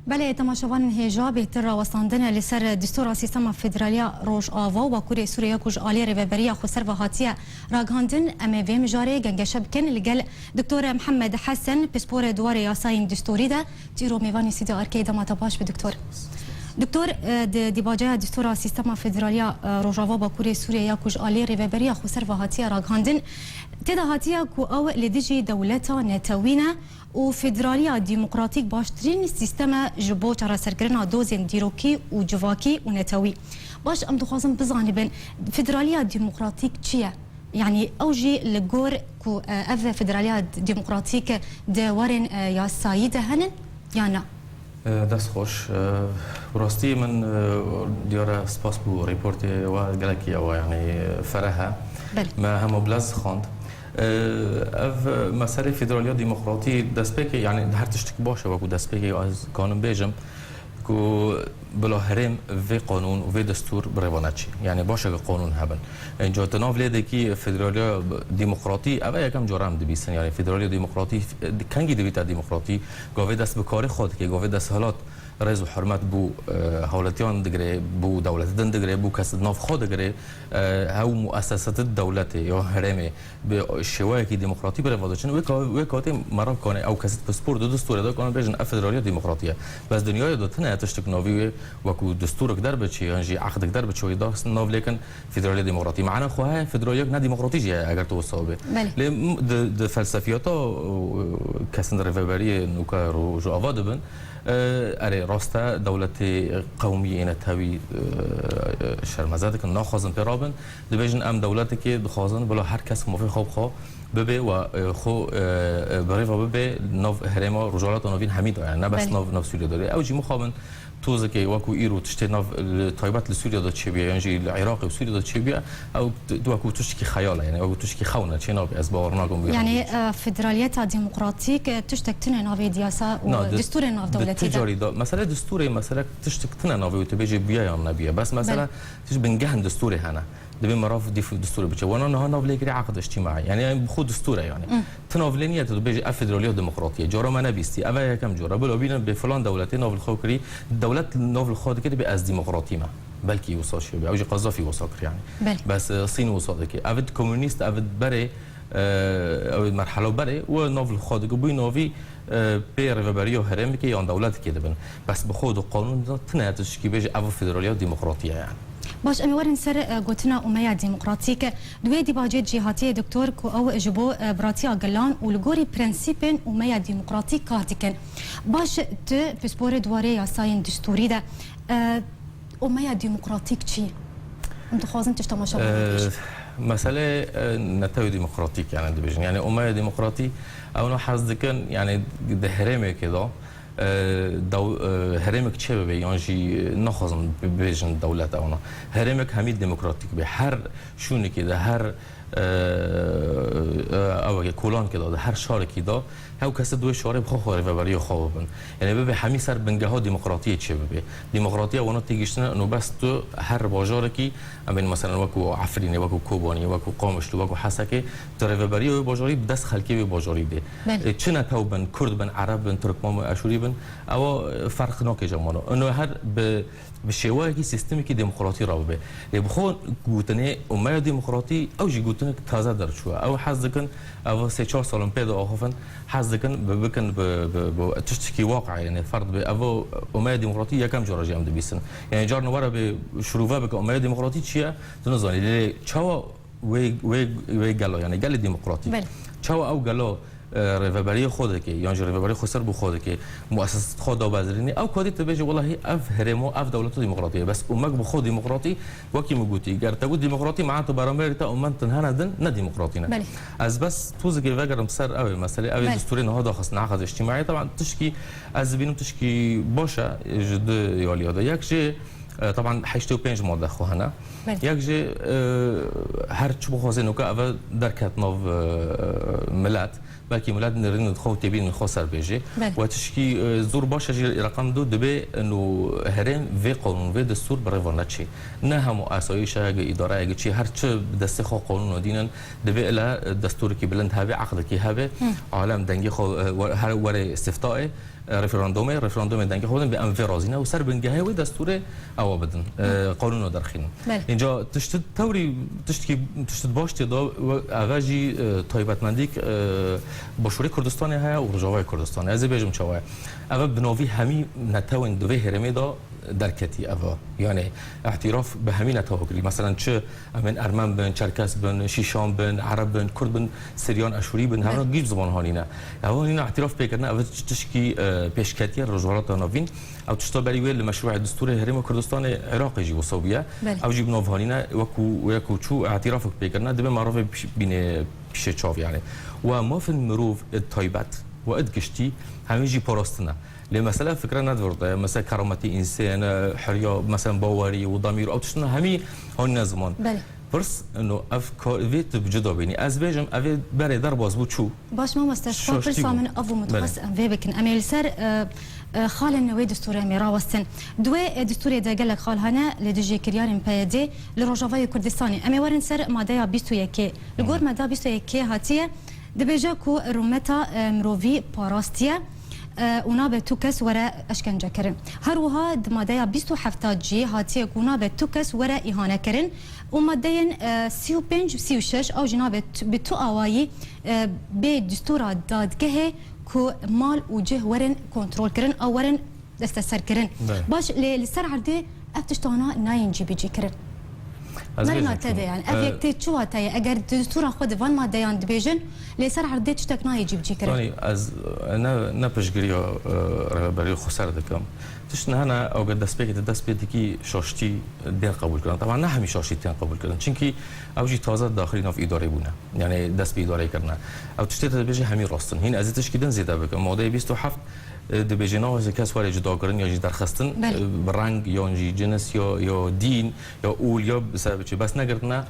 بله تماشاوان هجا بهتر وستاندن لسر دستور سیستم فدرالیا روش آوا و کوری سوریه کج آلی رهبری خسر و هاتیه راگاندن ام وی مجاره گنگش بکن لگل دکتور محمد حسن پسپور دوار یاساین دستوری ده تیرو میوانی سیده ارکی دماتا باش به دکتور دیباجه دستور سیستم فدرالیا روش آوا با کوری سوریه کج آلی رهبری خسر و هاتیه راگاندن تدا هاتیه کو او لدیجی دولتا نتوینه و فدرالیا ديمقراطيك باشترين سيستم جبو ترى سرقرنا دوزن ديروكي و جواكي و نتوي باش ام دخوازم بزانبن فدراليا ديمقراطيك تشيا يعني اوجي لجور كو اف فدراليا ديمقراطيك دوارن يا سايده هنن يانا دست خوش براستی من دیاره سپاس بو ریپورتی و گلکی او یعنی فرها ما هم بلاز خواند اف مسئله فدرالیا دموکراتی دست که یعنی هر تشتک باشه و کو دست که از قانون بیجم کو بلا هرم و قانون و دستور بروانچی یعنی باشه که قانون هبن اینجا تناف لیده که فدرالیا دموکراتی اول یکم جرم دبیسن یعنی فدرالیا دموکراتی کنگی دویت دموکراتی گاوه دست به کار خود که گاوه دست حالات رئیس و حرمت بو حالتیان دگره بو دولت دن دگره بو کس ناف خود دگره هاو مؤسسات دولت یا هرمه به شوایی که دموکراتی بره وادچن و کاتی مرا کنه او کس پاسپورت دو دستور دا کنه بیشن فدرالیا دموکراتیه بس دنیای دو تنه تشتک ناوی و کو دستور در بچی انجی عقد در بچی داست ناو لیکن فدرالیا دموکراتی معنا خواه فدرالیا نه دموکراتیه اگر تو صابه ل د فلسفیاتا کسن رهبری نوکا رو جو آواد بن اره راسته دولت قومی این تاوی شرمزده که ناخوازن پیرابن دبیجن ام دولتی که دخوازن بلا هر کس موفق خوب خواه ببه و خو برای و ببه ناف هرما رجالات نوین همید یعنی نه بس ناف سوریه داره او جی مخابن توزه که واکو ایرو تشتی ناف تایبات لسوریه داد چه بیا یعنی العراق و سوریه داد چه بیا او دو واکو تشتی خیاله یعنی واکو تشتی خونه چه ناف از باورناکم بیا یعنی فدرالیت دموکراتیک تشتکتن ناف دیاسا و دستور ناف دولتی ده مثلا دستور مثلا تشتکتن ناف و تبیجی بیا یا نبیا بس مثلا تش بنجهن دستور هنا دبي مراف دستور بچه وانا نه ناف عقد اجتماعي يعني خود دستوره يعني تناولنيه تبيجي فدراليه ديمقراطيه جورا ما نبيستي اوا كم جورا بلا بينا بفلان دولتين ناف الخوكري دولت ناف الخود كده باز ديمقراطي ما بلكي وصاش او جي قذافي وصاكر يعني بس الصين وصادك افد كومونيست افد بري او مرحله بري وناف الخود بو نافي بير رهبري هرم كي يان دولت كده بن بس بخود قانون تناتش كي بيجي افو فدراليه ديمقراطيه يعني باش امورن سر قوتنا اميه ديمقراطيك دوي دي باجيت جهاتي دكتور كو او جبو براتيا قلان ولغوري برنسيبن اميه ديمقراطيك كاتيكن باش ت بسبور دواري ياساين دستوري ده اميه ديمقراطيك تشي انت خوازن تشتماشا مساله نتاوي ديمقراطيك يعني دبيجن يعني اميه ديمقراطي او نو حزدكن يعني دهرمه كده هرمك چه به یانجی نخوازم بیشن دولت اونا هرمك همین دموکراتیک به هر شونه که ده هر او کلان که ده هر شهر که ده هاو کسی دو شهر بخواه و برای خواب بن یعنی به همین سر بنگه ها دموکراتی چه به دموکراتی اونا تیگشتن انو بس تو هر باجار کی امین مثلا وکو عفرینه وکو کوبانی وکو قامش وکو حسکه تو برای باجاری دست خلکی به باجاری ده چه نتاو بن کرد بن عرب بن ترکمان اشوری بن او فرق ناکه جمانو انو هر به بشواهی سیستمی که دموکراتی را به بخو گوتنه امه دموکراتی او جی گوتنه تازه در شو او حظ کن او 3-4 سال پیدا آخوفن حظ کن بکن به تشتکی واقع یعنی فرد به او امه دموکراتی یکم جوراجی هم دبیسن یعنی جار نواره به شروع به امه دموکراتی چیه تو نزانی چاو وی گلا یعنی گل دموکراتی چاو او گلا رهبری خود که یا رهبری خسر بو خود که مؤسسات خود بازرینی او کدی تبیج والله اف هرمو اف دولت دموکراتیه بس امک بو خود دموکراتی وکی مگوتی گر تا دموکراتی معناته برامر تا امت تنها ندن نه دموکراتی نه از بس توز که وگرم سر او مسئله او دستور نه داخل عقد اجتماعی طبعا تشکی از بینم تشکی باشه جد یالیادا یک طبعا 85 ماده خو هنا یک جه هر چه بخوازنو که اول درکت ناو ملت بلکه ملت نرین خو تبین خسر بیجه و تشکی زور باشه جی رقم دو دبی انو هرم و قانون و دستور برای ورنچی نه هم اسایش اگه اداره اگه چی هر چه دست خو قانون و دینن دبی الا دستور کی بلند هبه عقد کی هبه عالم دنگی خو هر ور استفتاء رفراندوم دنگ خودن به ام فرازینه و سر بنگه و دستور او بدن قانون درخین اینجا تشت توری تشت باش تدا اواجی تایبەتمەندی با شوری کردستان ها و رجاوای کردستان از بیجم چواه اول بنوی همی نتوان دوی هرمی دا درکتی اوا یعنی اعتراف به همین نتاوکلی مثلا چه من ارمن بن چرکس بن شیشان بن عرب بن کرد بن سریان اشوری بن همه گیج زبان هانینه اوا این اعتراف بکردن اول تشکی پیشکتی رجالات نوین او تشتا بریوی مشروع دستور هرم کردستان عراق جی وصوبیه او جی بنوف هانینه وکو چو اعتراف بکردن دبه معروف بین پیش چاو یعنی و ما فی المروف تایبت و ادگشتی همیجی پاراستنه لمثلا فكره ندورد مثلا كرامتي انسان حريه مثلا باوري وضمير او تشنا همي هون زمان برس انه افكار فيت بجدا بيني از بيجم افي بري در باز بو شو باش ما مستشفى برس من افو متخصص ام بكن اميل سر خال النوي دستور ميرا وستن دوي دستور دا قال لك خال هنا لدجي كريان بيدي لروجافاي كردستاني امي ورن سر ماده 21 لغور ماده 21 هاتيه دبيجا كو رومتا مروفي باراستيه اونا به تو کس وره اشکنجه کرن هر وها ماده 27 جی هاتیه اونا به تو کس وره اهانه کرن و ماده 35 و 36 او جناب به تو اوایی به دستور دادگاه کو مال و جه ورن کنترل کرن او ورن دستسر کرن باش لسر عرضه افتشتانا ناینجی بجی کرن مرنا تده يعني افيكتي شو هاتي اگر دستور خود وان ماده يان دبيجن لسر عرضه تشتك ناي يجيب جيكر يعني از انا بشجريا بري خسر دكم تشنا هنا او قد دست بيدكي شاشتي دين قبول كردن طبعا نه همي شاشتي دين قبول كردن چونكي اوجي تازه داخلين في اداره بونه يعني دست به اداره کردن او تشتت بيجي همي راستن هين ازتش كدن زياده بكم ماده 27 دبیجنا از کس وارد جدا کردن یا جی درخستن برنگ یا جی جنس یا دین یا اول یا بسبب چه بس نگردنا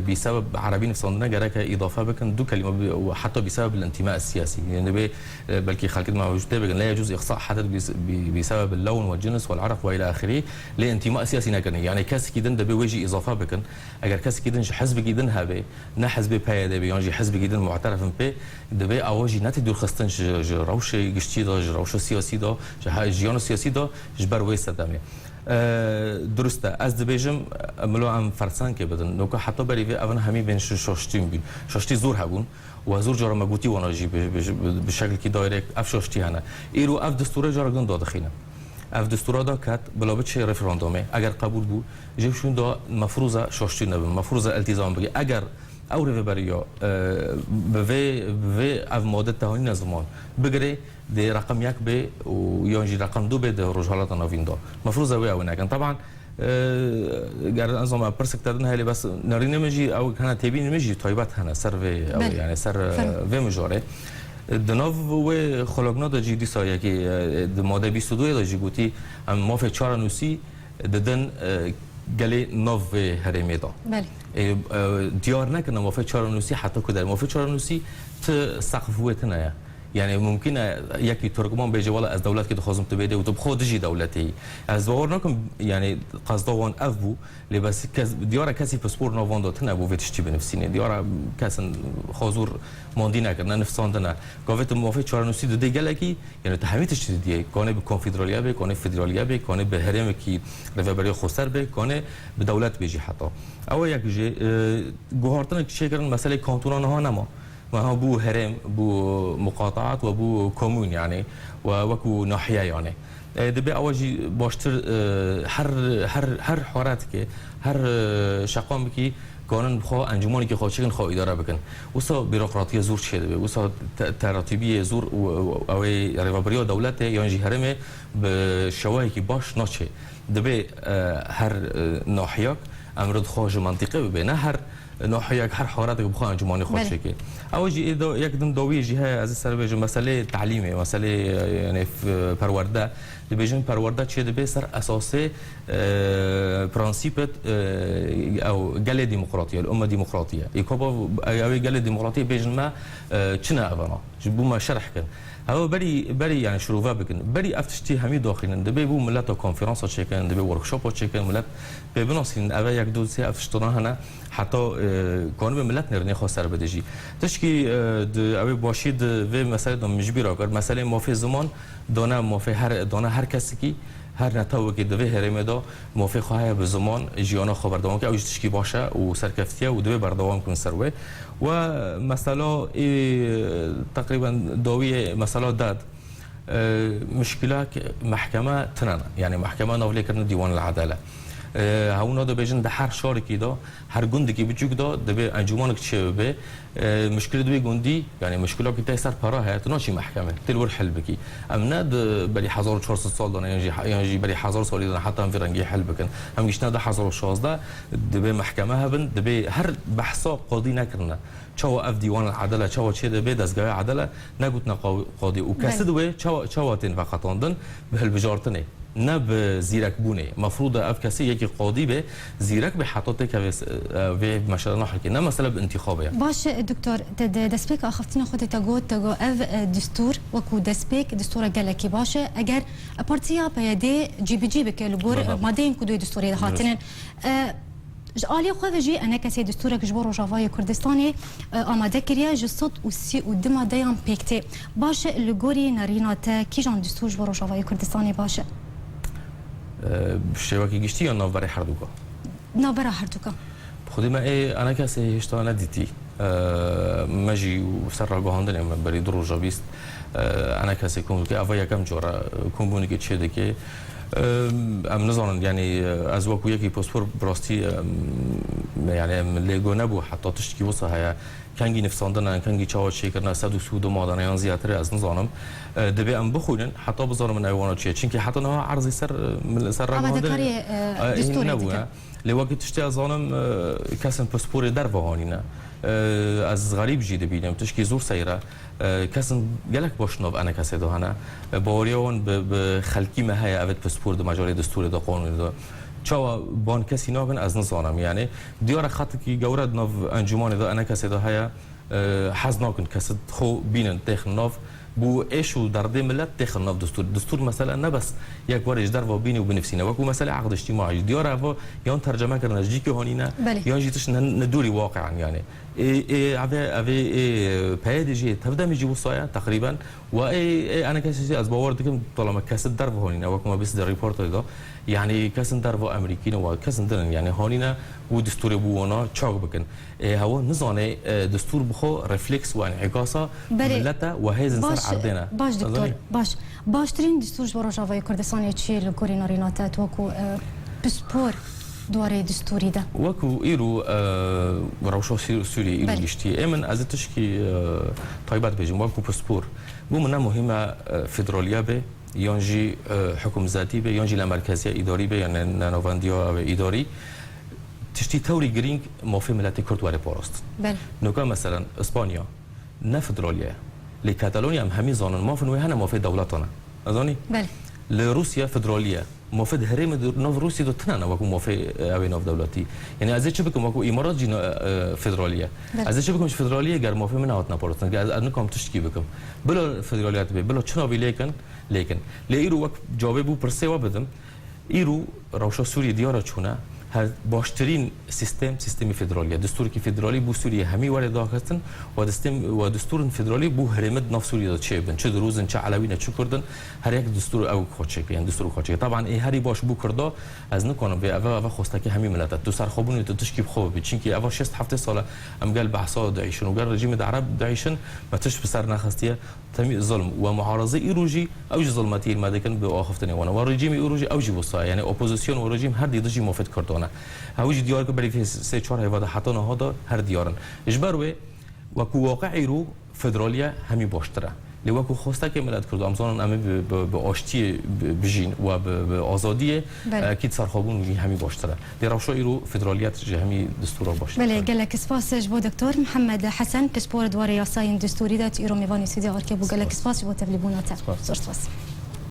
بسبب عربي نفسنا جراك اضافه بكن دو كلمه وحتى بسبب الانتماء السياسي يعني بلكي خلق ما وجود لا يجوز اقصاء حدث بسبب اللون والجنس والعرق والى اخره لانتماء سياسي نكن يعني كاس كيدن دبي ويجي اضافه بكن اگر كاس كيدن حزب كيدن هبه نه حزب بايده بيانجي حزب كيدن معترف به دبي اواجي نتي دور خستن روش گشتي دا روش سياسي دا جيان سياسي دا جبر ويستدمه درسته از دبیجم ملو هم فرسان که بدن نوکه حتی بری و اون همی بین شاشتیم بین شاشتی زور هبون و زور جارا مگوتی وانجی به شکل کی دایرکت اف شاشتی هنه ایرو اف دستور جارگان داده خینه اف دستور دا کات بلا چه رفراندومه اگر قبول بو جوشون دا مفروضه شاشتی نبود مفروضه التزام بگی اگر او رو بریا به اف ماده تهانی نظمان بگره ده رقم یک به و یانجی رقم دو به ده رجالات نوین دا مفروض اوی او نکن طبعا گر انظام پرسک دادن هلی بس ناری نمیجی او کنه تبی نمیجی تایبت هنه سر و یعنی سر و مجاره دناو و خلاقنا دا جی دیسا یکی ماده 22 دا جی گوتی ما فی 4 نوسی ددن گلی نو هرمی دا دیار نکنه ما فی 4 نوسی حتی که در ما فی 4 نوسی ت سقفویت نه يعني ممكن يكي ترجمان بيجي والله از دولت كده خازم تبيده وتبخو دجي دولتي از باورناكم يعني قصدوان افبو لبس ديارة كاسي باسبور نوفان دوتن ابو فيتشتي بنفسيني ديارة كاسن خازور موندينا كنا نفساندنا قافت موافق 4 دو دي گلكي يعني تحميتش دي كونه بكونفدراليه بي كونه فدراليه بي كونه بهرم كي ريفابري خسر بي كونه بدولت بيجي حتى او يك جي گوهارتن شيكرن مساله كانتونان ها نما ما بو هرم بو مقاطعات وبو كومون يعني وكو ناحيه يعني دبي اواجي باشتر هر حواراتك هر شقام بكي قانون بخوا انجمانی که خواهد خو اداره بکن وسا بيروقراطيه زور شده به وسا تراتیبی زور او ریوابری دولت یا انجی هرمه به شواهی که باش ناچه دبي هر ناحیه امر خواهج منطقه به نه هر ناحیه هر حوارات بخوا انجمانی خود شکل اوجی یک دم دوی جهه از سر به مسئله تعلیمی مسئله یعنی پرورده دبیجن پرورده چه دبی سر اساس پرانسیپت او گل دموکراتیه الامه دموکراتیه ایکوبا او گل دموکراتیه بیجن ما چنه اونا جبو ما شرح کن هوا بری يعني شروع بکن بری افتشتی همی داخلن دبی بو ملت و کنفرانس چکن دبی ورکشاپ چکن ملت ببیناسین اول یک دو سه افتشتنا هنه حتی قانون ملت نرنی خاص بدهجی تشکی اوی باشید و مسئله دم مجبور اگر مسئله مافی زمان دانه هر کسی کی هر نتاوی که دوی هرمه دا موافق خواهی به زمان جیانا خبردارم که اوج تشکی باشه و سرکفتیه و دوی بردوام کن سروه و مثلا تقریبا داوی مثلا داد مشکلات محکمه تنانه یعنی محکمه ناولی کردن دیوان العداله هاونا دو بیشن ده هر شارکی دا هر گندی که بچوک دا دبی انجمانک چه به مشکل دوی گندی یعنی مشکلاتی که تایسر پرا هست ناشی محکمه تلور حل بکی امنا بلی 1400 سال دانه یعنی بلی 1000 سالی دانه حتی هم فرنگی حل بکن هم گشتن ده 1016 دبی محکمه هبن دبی هر بحثا قاضی نکرنه چاو اف دیوان العداله چاو چه دبی دستگاه عداله نگوتنا قاضی و کسی دوی چاو تین فقط آندن به هالبجارتنه نه به زیرک بونه مفروض اف کسی یکی قاضی به زیرک به حتی که و مثلا نحکی نه مثلا به انتخابه باش دکتر دسپیک آخفتین خودت تگو اف دستور وکو دسپیک دستور گلکی باشه اگر پارتیا پیاده جی به که لگور ماده این کدوی دستوری هاتنن آلی خواه جی انا کسی دستور کجبر و جوای کردستانی آماده کریه جسد و سی و دم دیام پیکته باشه لگوری نرینات کی جان دستور جبر و جوای کردستانی باشه شبکه گشتی یا نوبر هر دوکا؟ نوبر هر دوکا. خودی ما انا کسی هشتا ندیدی مجی و سر را گهاندن من بری درو جابیست انا کسی کم که اوای کم جورا کم بونی که چه دکی ام نزانن یعنی از وقتی یکی پاسپور براستی یعنی لیگو نبود حتی تشکی واسه هیا کنگی نفساندن کنگی چاوت شکرنا صد و سود مادن یان زیاتر از نزانم دبی ام بخونن حتی بزارم من ایوانات چیه چون که حتی نه عرضی سر رقم دستوری نبود لوقتی تشتی از آنم کسان پاسپور در وهانینه از غریب جیده بینم تشکی زور سیره کسان گلک باشناب انا کسی دهانه باوریان به خلکی مهیا اوت پاسپور دو مجاری دستور دو قانون دو چاوا بان کسی ناگن از نزانم یعنی دیار خط کی گورد ناف انجمان دو انا کسی دهیا حز ناکن کسی خو بینن تخن ناف بو ایشو درده ملت تخن ناف دستور مثلا نه بس یک بار اجدار و بینی و بنفسینه وکو مثلا عقد اجتماعی دیار اوا یان ترجمه کردن جی که هانینه یان جیتش ندوری واقعا یعنی اوی پیدجی تبدأ میجی وصايا تقریبا و انا کسی از باور دکم طالما کسی در و هانینه وکو ما بس در ریپورت دا یعنی کسی در و امریکی و کسی درن یعنی هانینه و دستور بوانا چاق بکن هوا نزانه دستور بخو رفلکس و انعکاسا ملت و هیزن سر عردنا باش دکتر باشترین دستور جبر جوای کردستان چی لگوری نارینات وکو پسپور دواره دستوری ده وکو ایرو روشا سوری ایرو گشتی من از تشکی طایبت بجیم وکو پسپور بو من مهمه فدرالیه به یانجی حکم ذاتی به یانجی لمرکزی اداری به یعنی نانوندیا اداری تشتی توری گرینگ مافی ملت کرد واره پاراست بله نوکا مثلا اسپانیا نه فدرالیه لکاتالونیا هم همین زانن مافی نوی هنه مافی دولتانه ازانی بله لروسیا فدرالیه موافد هرم نو روسی دو تنها وکو موافد اوی نو دولتی یعنی از چه بکم وکو امارات جی فدرالیه از چه بکمش فدرالیه گر موافد من هات نپارستن که از نکام تشکی بکم بلا فدرالیت به بلا چنابی لیکن لیرو وک جواب بو پرسه و بدم ایرو روشا سوری دیارا چونه هر باشترین سیستم فدرالیه دستور که فدرالی بو سوریه همی وارد داخلن و دستور فدرالی بو هرمد ناف سوریه چه بن چه دروزن چه علوی چه کردن هر یک دستور او خودشه یعنی دستور خودشه طبعا ای هری باش بو کردا از نکنم به اول خواسته که همین ملت تو سرخوبون تو تشکیب خوب چون که اول 6 هفته سال ام قال بحثا داعشن و قال رژیم عرب داعشن ما تش بسر نخستيه تمی ظلم و معارضه ایروجی اوج ظلمتی المدکن به آخفتنی و رژیم ایروجی اوج وصا یعنی اپوزیسیون و رژیم هر دیدجی مفید کردانه هاوج دیار که برای 3-4 هیواد حتی نهادا هر دیارن اجبروه و کو واقعی رو فدرالیه همی باشتره لوکو خواسته که ملت کرد امزان همه به آشتی بجین و به آزادی اكيد سرخابون همی باشتره دیروشای رو فدرالیت همی دستور باشه بله گلک سپاس جبو دکتر محمد حسن پسپور دواره یاسای دستوری دات ایرو میوانی سیدی آرکه بو گلک سپاس جبو تبلیغونات سپاس